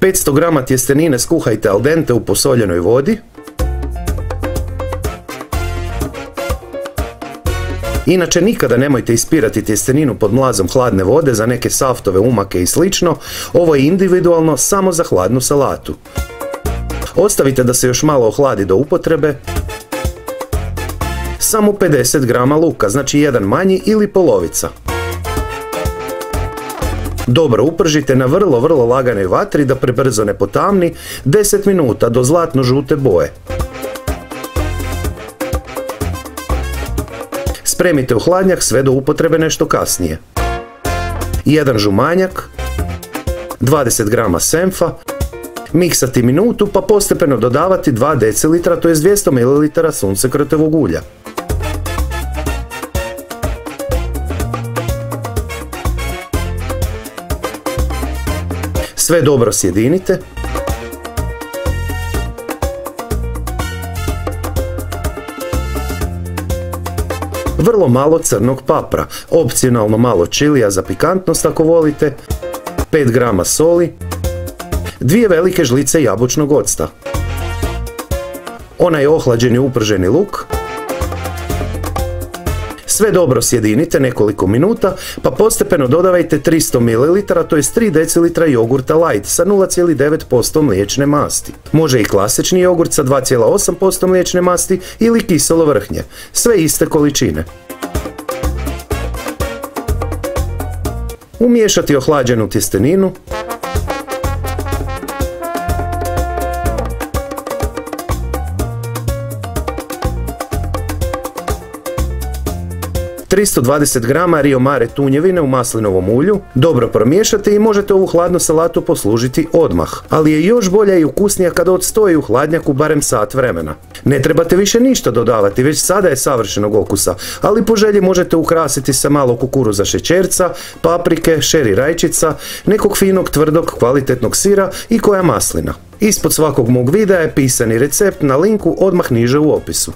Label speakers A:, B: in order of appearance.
A: 500 g tjestenine skuhajte al dente u posoljenoj vodi. Inače nikada nemojte ispirati tjesteninu pod mlazom hladne vode za neke saftove, umake i slično, ovo je individualno samo za hladnu salatu. Ostavite da se još malo ohladi do upotrebe. Samo 50 g luka, znači jedan manji ili polovica. Dobro upržite na vrlo laganoj vatri da prebrzo ne potamni 10 minuta do zlatno žute boje. Spremite u hladnjak sve do upotrebe nešto kasnije. Jedan žumanjak, 20 g senfa, miksati minutu pa postepeno dodavati 2 decilitra, to je 200 ml suncokrtovog ulja. Sve dobro sjedinite. Vrlo malo crnog papra, opcionalno malo čilija za pikantnost ako volite, 5 g soli, 2 velike žlice jabučnog octa, onaj ohlađeni uprženi luk. Sve dobro sjedinite nekoliko minuta, pa postepeno dodavajte 300 ml, to je 3 decilitra jogurta light sa 0,9% mliječne masti. Može i klasični jogurt sa 2,8% mliječne masti ili kiselo vrhnje, sve iste količine. Umiješati ohlađenu tjesteninu. ...320 g Rio Mare tunjevine u maslinovom ulju, dobro promiješate i možete ovu hladnu salatu poslužiti odmah, ali je još bolja i ukusnija kada odstoji u hladnjaku barem sat vremena. Ne trebate više ništa dodavati, već sada je savršenog okusa, ali po želji možete ukrasiti sa malo kukuruza šećerca, paprike, šeri rajčica, nekog finog, tvrdog, kvalitetnog sira i koja maslina. Ispod svakog mog videa je pisani recept na linku odmah niže u opisu.